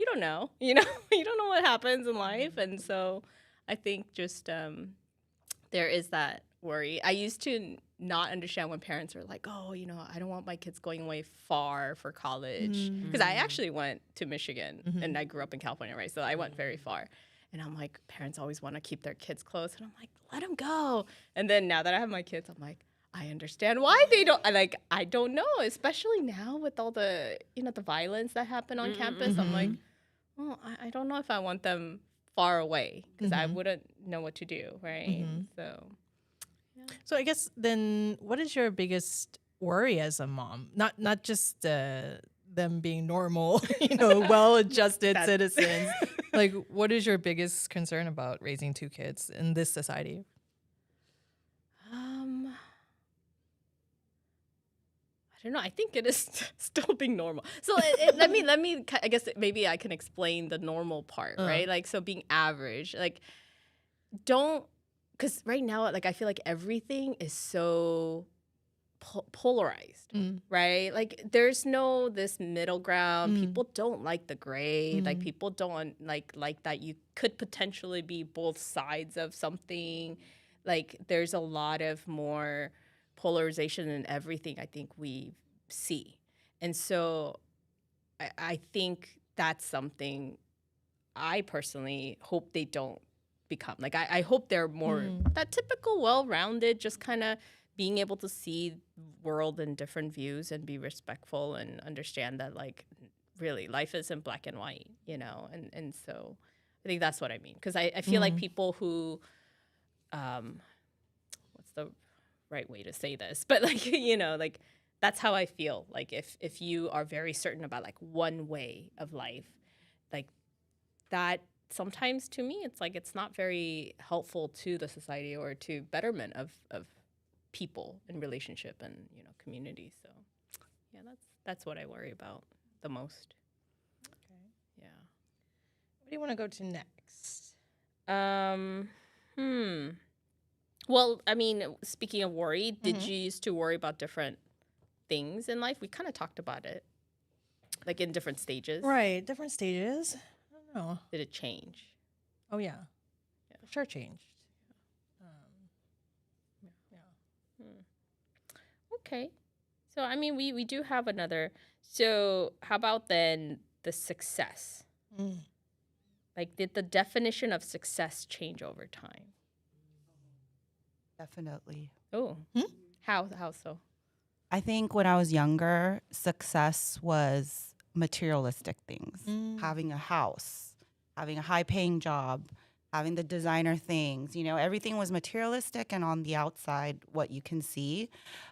you don't know, you know, you don't know what happens in life. And so I think just there is that worry. I used to not understand when parents are like, oh, you know, I don't want my kids going away far for college. Because I actually went to Michigan and I grew up in California, right? So I went very far. And I'm like, parents always want to keep their kids close. And I'm like, let them go. And then now that I have my kids, I'm like, I understand why they don't. I don't know, especially now with all the, you know, the violence that happened on campus. I'm like, oh, I don't know if I want them far away because I wouldn't know what to do, right? So. So I guess then, what is your biggest worry as a mom? Not just them being normal, you know, well-adjusted citizens. Like, what is your biggest concern about raising two kids in this society? I don't know. I think it is still being normal. So let me. I guess maybe I can explain the normal part, right? Like, so being average, like, don't. Because right now, like, I feel like everything is so polarized, right? Like, there's no this middle ground. People don't like the gray. Like, people don't like that you could potentially be both sides of something. Like, there's a lot of more polarization in everything I think we see. And so I think that's something I personally hope they don't become. Like, I hope they're more that typical well-rounded, just kind of being able to see world in different views and be respectful and understand that, like, really life isn't black and white, you know. And so I think that's what I mean, because I feel like people who what's the right way to say this, but, like, you know, like, that's how I feel. Like, if you are very certain about, like, one way of life, like, that sometimes to me, it's like it's not very helpful to the society or to betterment of people and relationship and, you know, community. So yeah, that's what I worry about the most. Okay. Yeah. What do you want to go to next? Well, I mean, speaking of worry, did you used to worry about different things in life? We kind of talked about it, like, in different stages. Right, different stages. I don't know. Did it change? Oh yeah, for sure changed. Okay. So, I mean, we do have another. So, how about then the success? Like, did the definition of success change over time? Definitely. Oh. How so? I think when I was younger, success was materialistic things. Having a house, having a high-paying job, having the designer things, you know, everything was materialistic and on the outside what you can see.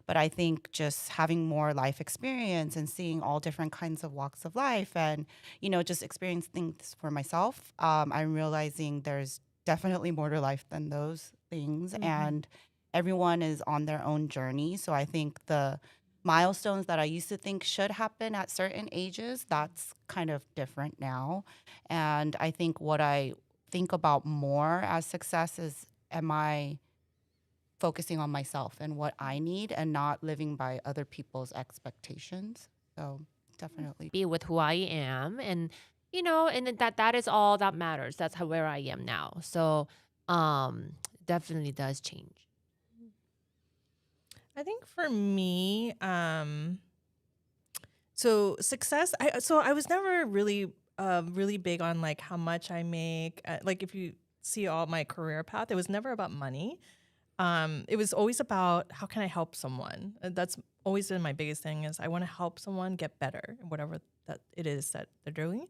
But I think just having more life experience and seeing all different kinds of walks of life and, you know, just experience things for myself, I'm realizing there's definitely more to life than those things. And everyone is on their own journey. So I think the milestones that I used to think should happen at certain ages, that's kind of different now. And I think what I think about more as success is, am I focusing on myself and what I need and not living by other people's expectations? So definitely Be with who I am, and, you know, and that is all that matters. That's where I am now. So definitely does change. I think for me, so success. I was never really big on, like, how much I make. Like, if you see all my career path, it was never about money. It was always about how can I help someone. That's always been my biggest thing, is I want to help someone get better in whatever that it is that they're doing.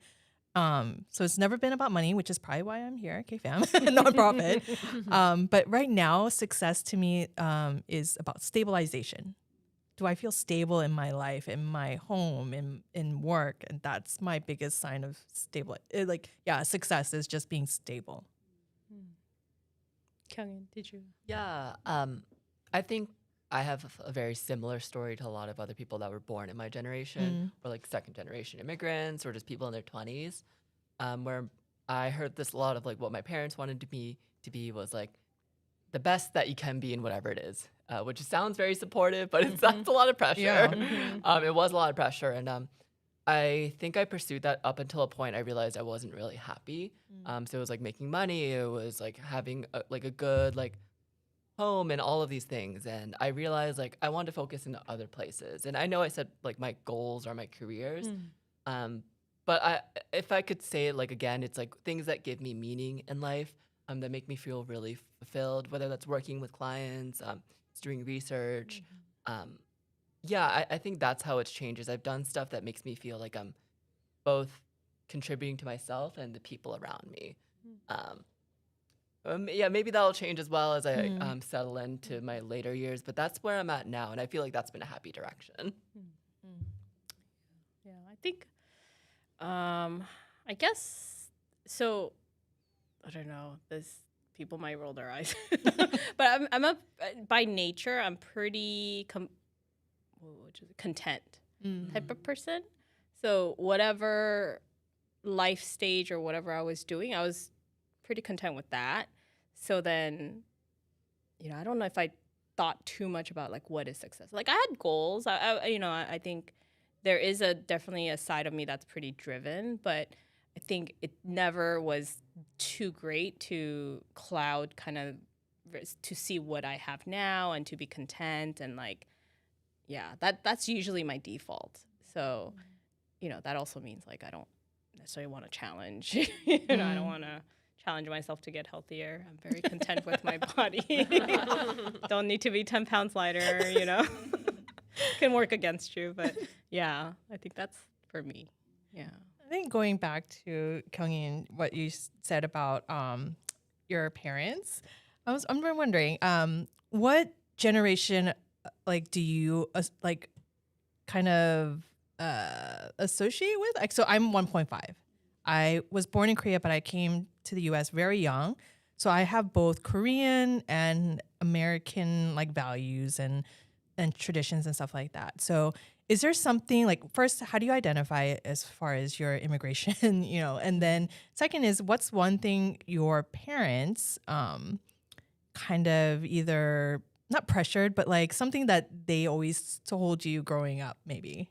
So it's never been about money, which is probably why I'm here at KFAM, nonprofit. But right now, success to me is about stabilization. Do I feel stable in my life, in my home, in work? And that's my biggest sign of stable. Success is just being stable. Kyungin, did you? Yeah, I think I have a very similar story to a lot of other people that were born in my generation, or like second generation immigrants, or just people in their 20s, where I heard this a lot of, like, what my parents wanted me to be was, like, the best that you can be in whatever it is, which sounds very supportive, but that's a lot of pressure. Yeah. It was a lot of pressure, and I think I pursued that up until a point I realized I wasn't really happy. So it was like making money. It was like having a good like home and all of these things. And I realized like I wanted to focus in other places. And I know I said like my goals are my careers. But if I could say it like again, it's like things that give me meaning in life, that make me feel really fulfilled, whether that's working with clients, doing research. Yeah, I think that's how it's changed. Is I've done stuff that makes me feel like I'm both contributing to myself and the people around me. Yeah, maybe that'll change as well as I settle into my later years. But that's where I'm at now, and I feel like that's been a happy direction. Yeah, I think, I guess, so, I don't know, people might roll their eyes. But by nature, I'm pretty content type of person. So whatever life stage or whatever I was doing, I was pretty content with that. So then, I don't know if I thought too much about like what is success. Like I had goals. I think there is definitely a side of me that's pretty driven, but I think it never was too great to cloud kind of to see what I have now and to be content and like, yeah, that's usually my default. So, that also means like I don't necessarily want to challenge. I don't want to challenge myself to get healthier. I'm very content with my body. Don't need to be 10 pounds lighter, Can work against you. But yeah, I think that's for me. Yeah. I think going back to Kyungin, what you said about your parents, I'm wondering, what generation like do you like kind of associate with? Like, so I'm 1.5. I was born in Korea, but I came to the U.S. very young. So I have both Korean and American like values and traditions and stuff like that. So is there something like, first, how do you identify it as far as your immigration, and then second is what's one thing your parents kind of either not pressured, but like something that they always told you growing up, maybe?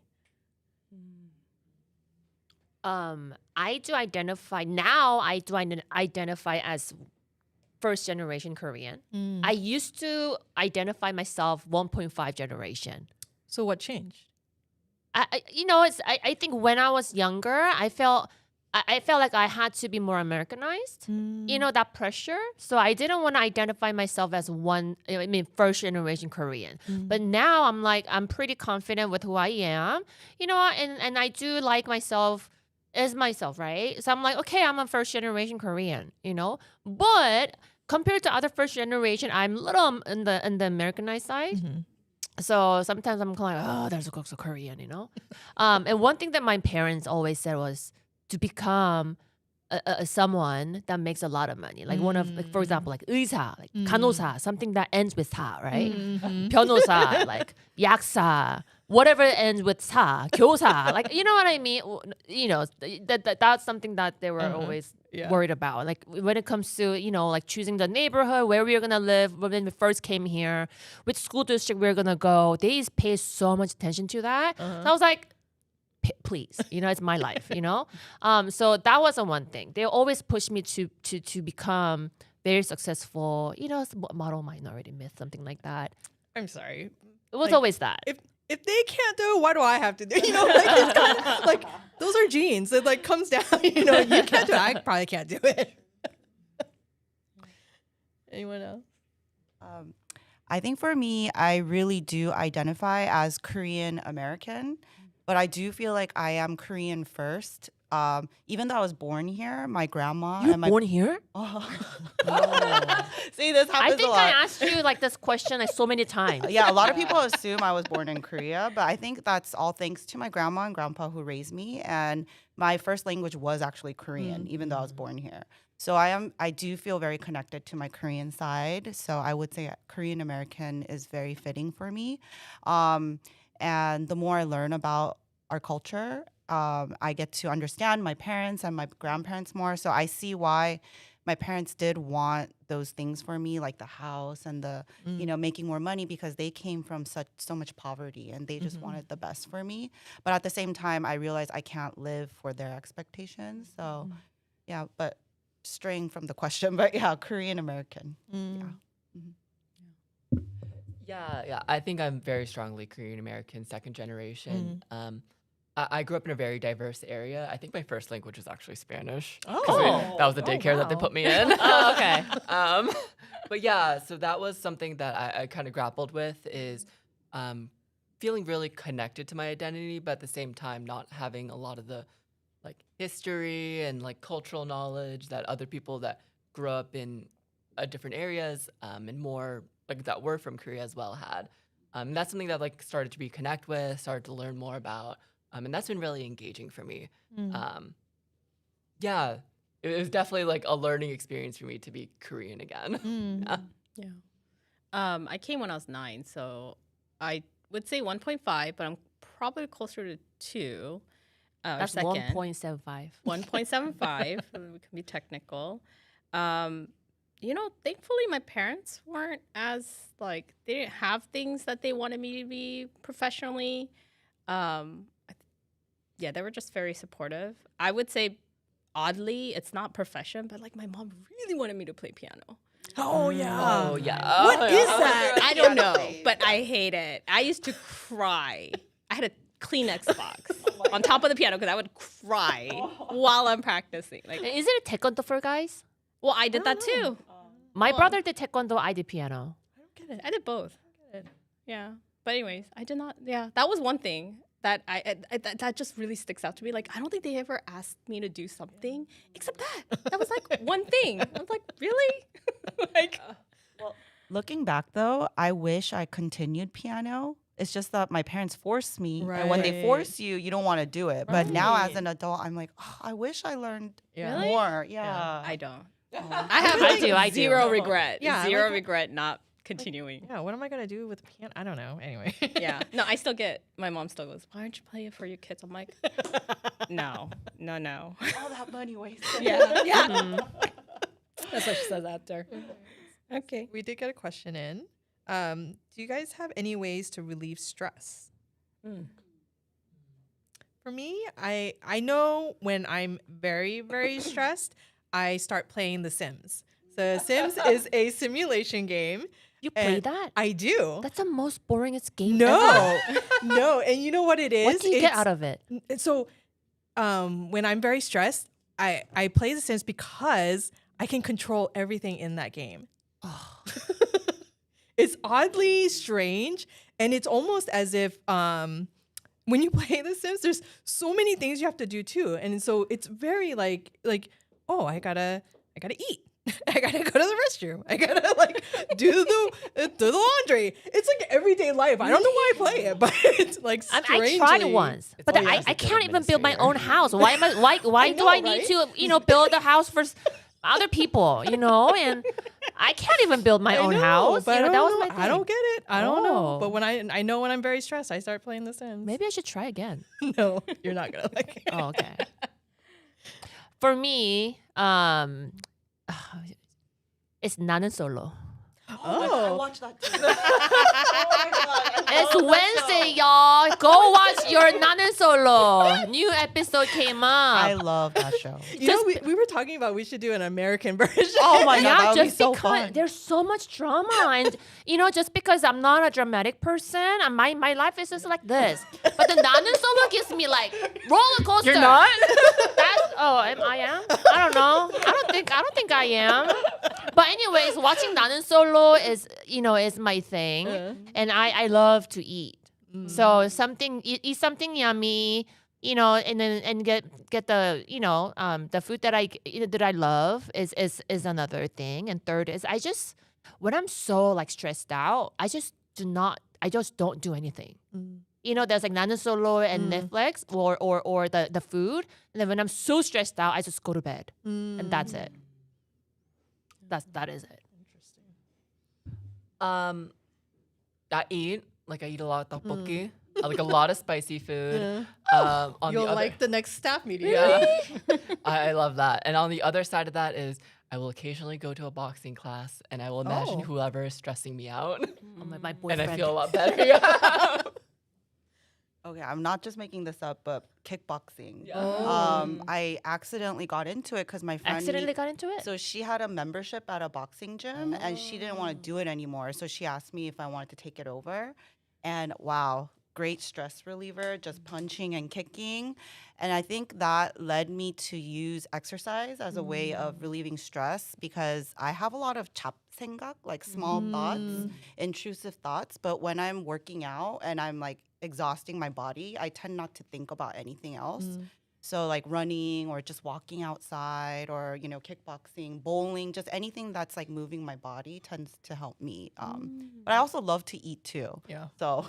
I do identify as first generation Korean. I used to identify myself 1.5 generation. So what changed? I think when I was younger, I felt like I had to be more Americanized. That pressure. So I didn't want to identify myself as first generation Korean. But now I'm pretty confident with who I am, and I do like myself as myself, right? So I'm like, okay, I'm a first generation Korean, but compared to other first generation, I'm a little in the Americanized side. So sometimes I'm like, oh, there's a Korean, and one thing that my parents always said was to become someone that makes a lot of money. Like one of, like, for example, like 의사, like 간호사, something that ends with 사, right? 변호사, like 약사, whatever ends with 사, 교사, like, you know what I mean? That's something that they were always worried about. Like when it comes to, like choosing the neighborhood, where we're going to live, when we first came here, which school district we're going to go, they pay so much attention to that. So I was like, please, it's my life, so that wasn't one thing. They always pushed me to become very successful, model minority myth, something like that. I'm sorry. It was always that. If they can't do it, why do I have to do it? It's kind of, like those are genes. It like comes down, you can't do it. I probably can't do it. Anyone else? I think for me, I really do identify as Korean American, but I do feel like I am Korean first. Even though I was born here, my grandma You and my born here? See, this happens I think a lot. I asked you like this question like so many times. Yeah, a lot of people assume I was born in Korea, but I think that's all thanks to my grandma and grandpa who raised me. And my first language was actually Korean, even though I was born here. So I do feel very connected to my Korean side. So I would say Korean American is very fitting for me. And the more I learn about our culture, I get to understand my parents and my grandparents more. So I see why my parents did want those things for me, like the house and the, making more money, because they came from so much poverty and they just wanted the best for me. But at the same time, I realized I can't live for their expectations. So, yeah, but straying from the question, but yeah, Korean American. Yeah. I think I'm very strongly Korean American, second generation. I grew up in a very diverse area. I think my first language was actually Spanish. 'Cause that was the daycare that they put me in. Oh, okay. But yeah, so that was something that I kind of grappled with, is feeling really connected to my identity, but at the same time not having a lot of the like history and like cultural knowledge that other people that grew up in different areas and more like that were from Korea as well had. And that's something that like started to reconnect with, started to learn more about. And that's been really engaging for me. Yeah, it was definitely like a learning experience for me to be Korean again. I came when I was 9, so I would say 1.5, but I'm probably closer to 2. That's second. 1.75. 1.75. We can be technical. Thankfully my parents weren't as like, they didn't have things that they wanted me to be professionally. They were just very supportive. I would say, oddly, it's not profession, but like my mom really wanted me to play piano. Oh yeah. Oh yeah. What is that? I don't know, but I hate it. I used to cry. I had a Kleenex box on top of the piano because I would cry while I'm practicing. Like, Is it a taekwondo for guys? well, I did that too. My brother did taekwondo, I did piano. I did both. Yeah. But anyways, I did not. Yeah, that was one thing that that just really sticks out to me. Like, I don't think they ever asked me to do something except that. That was like one thing. I was like, really? Like, Looking back though, I wish I continued piano. It's just that my parents forced me. And when they Right. force you, you don't want to do it. But now as Right. an adult, I'm like, oh, I wish I learned Yeah. Really? more. Yeah. I don't. I have I do. zero regret. Yeah, Zero like- regret not continuing. Yeah, what am I gonna do with the piano? I don't know. Anyway. Yeah. No, I still get, my mom still goes, why aren't you playing it for your kids? I'm like, no. All that money wasted. Yeah. That's what she says after. Okay. We did get a question in. Do you guys have any ways to relieve stress? For me, I know when I'm very, very stressed, I start playing The Sims. So Sims is a simulation game. You play And that? I do. That's the most boringest game ever. No, no. And you know what it is? What do you get out of it? So when I'm very stressed, I play The Sims because I can control everything in that game. It's oddly strange, and it's almost as if when you play The Sims, there's so many things you have to do too, and so it's very like oh, I gotta eat. I gotta go to the restroom. I gotta like do the laundry. It's like everyday life. I don't know why I play it, but it's like I strangely. tried it once, but Oh, yeah, I it's a good can't even build my own administrator. house. Why am I? Why do know, I need right? to build a house for other people? And I can't even build my own house. But That was my thing. I don't get it. I don't know. Oh. But when I know when I'm very stressed, I start playing The Sims. Maybe I should try again. No, you're not gonna like it. Oh, okay. For me, it's 나는 solo. I watched that too. It's Wednesday, y'all. Go watch your 나는 solo. New episode came I up. love that show. You know, we were talking about we should do an American version. Oh my God, Yeah, that would be just so because fun. there's so much drama, and just because I'm not a dramatic person, and my life is just like this. But the 나는 solo gives me like roller coaster. You're not? I am. I don't know. I don't think I am. But anyways, watching 나는 solo is my thing, and I love to eat. So eat something yummy, and then get the the food that I love is another thing. And third is when I'm so like stressed out, I just don't do anything. There's like 나는 solo and Netflix or the food, and then when I'm so stressed out, I just go to bed, and that's it. That is it. I eat a lot of tteokbokki. I like a lot of spicy food. On You'll the other, like the next staff meeting. yeah, I love that. And on the other side of that is I will occasionally go to a boxing class, and I will imagine Oh. whoever is stressing me out, Oh, my and boyfriend. I feel a lot better. Yeah. Okay, I'm not just making this up, but kickboxing. Yeah. I accidentally got into it because my friend Accidentally got into it. So she had a membership at a boxing gym and she didn't want to do it anymore. So she asked me if I wanted to take it over. And wow, great stress reliever, just punching and kicking. And I think that led me to use exercise as a way of relieving stress because I have a lot of 잡생각, like small thoughts, intrusive thoughts. But when I'm working out and I'm like exhausting my body, I tend not to think about anything else. So like running or just walking outside or, you know, kickboxing, bowling, just anything that's like moving my body tends to help me. But I also love to eat too. Yeah. So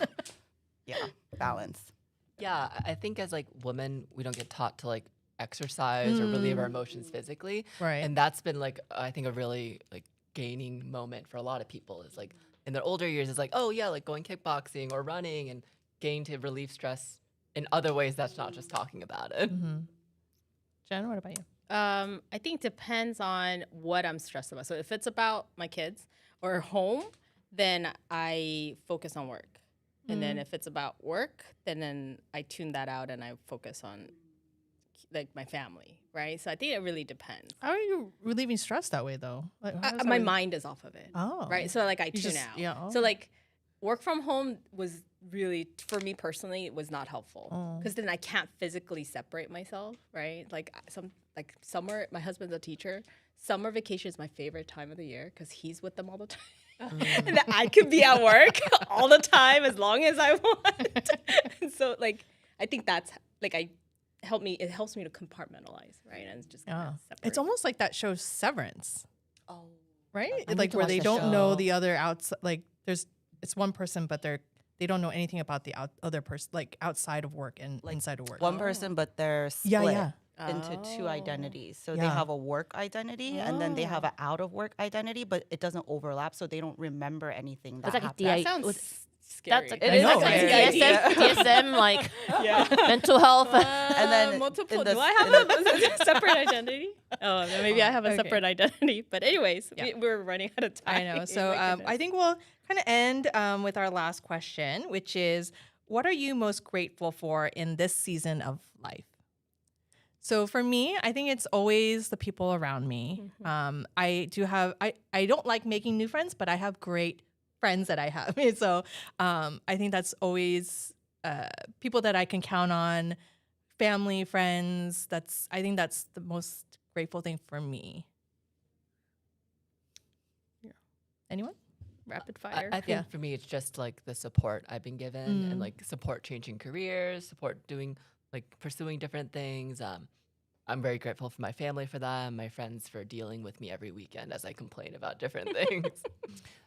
yeah, balance. Yeah, I think as like women, we don't get taught to like exercise or relieve our emotions physically. Right. And that's been like, I think a really like gaining moment for a lot of people is like in their older years, it's like, oh yeah, like going kickboxing or running and getting to relieve stress in other ways that's not just talking about it. Jen, what about you? I think depends on what I'm stressed about. So if it's about my kids or home, then I focus on work. And then if it's about work, then I tune that out and I focus on like my family, right? So I think it really depends. How are you relieving stress that way, though? Like, how does that My really- mind is off of it, Oh. right? So like I You tune just- out. yeah, So oh. like work from home was really, for me personally, it was not helpful because then I can't physically separate myself, right? Like summer, my husband's a teacher. Summer vacation is my favorite time of the year because he's with them all the time. And that I could be at work all the time as long as I want. And so like I think that's like it helps me to compartmentalize, right? And it's just kind Yeah. of It's almost like that show Severance, Oh. right? I need Like to where watch they the don't know show. the other outside. Like it's one person, but they don't know anything about the other person, like outside of work and inside of work. One person, but they're Yeah, split yeah. into two identities. So they Yeah. have a work identity and then they have an out of work identity, but it doesn't overlap. So they don't remember anything that That's like a happened. that DI sounds scary. That's like, It is that's like like scary. DSM, like yeah. mental health. And then multiple. in the Do I s- have in a separate identity? Oh, then maybe I have a Okay. separate identity. But anyways, Yeah. we're running out of time. I know. So My I goodness. think we'll kind of end with our last question, which is, what are you most grateful for in this season of life? So for me, I think it's always the people around me. I don't like making new friends, but I have great friends that I have. So I think that's always people that I can count on, family, friends. I think that's the most grateful thing for me. Yeah. Anyone? rapid fire. I think Yeah. for me, it's just like the support I've been given and like support changing careers, support doing like pursuing different things. I'm very grateful for my family for that and my friends for dealing with me every weekend as I complain about different things.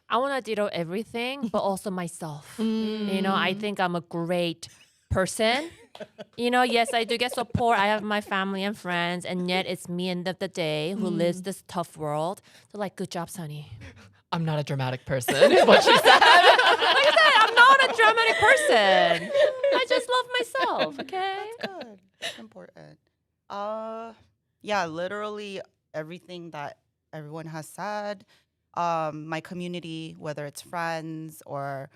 I want to ditto everything, but also myself. You know, I think I'm a great person. You know, yes, I do get support. I have my family and friends, and yet it's me end of the day who lives this tough world. So, like, good job, Sunny. I'm not a dramatic person, is what she said. I'm not a dramatic person. I just love myself. Okay. Good. That's important. Yeah, literally everything that everyone has said. My community, whether it's friends or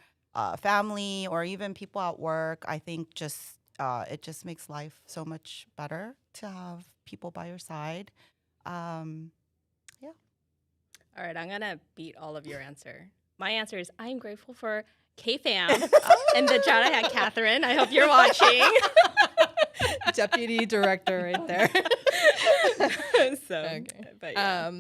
family or even people at work, I think it just makes life so much better to have people by your side. All right, I'm gonna beat all of your answer. My answer is I'm grateful for KFAM and the Jana hat Catherine. I hope you're watching. Deputy director right there. So, Okay. but yeah.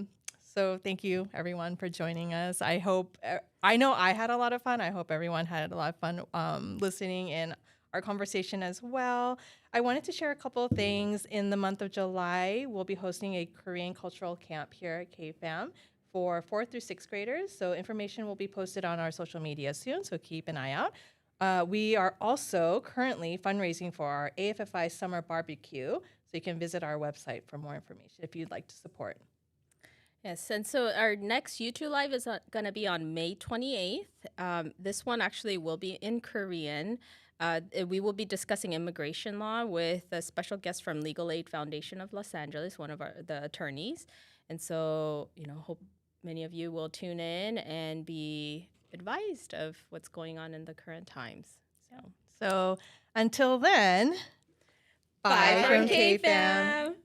So thank you everyone for joining us. I hope I know I had a lot of fun. I hope everyone had a lot of fun listening in our conversation as well. I wanted to share a couple of things. In the month of July, we'll be hosting a Korean cultural camp here at KFAM for 4th through 6th graders. So information will be posted on our social media soon, so keep an eye out. We are also currently fundraising for our AFFI summer barbecue, so you can visit our website for more information if you'd like to support. Yes, and so our next YouTube Live is going to be on May 28th. This one actually will be in Korean. We will be discussing immigration law with a special guest from Legal Aid Foundation of Los Angeles, one of the attorneys. And so, hope many of you will tune in and be advised of what's going on in the current times. So until then, Bye from KFAM.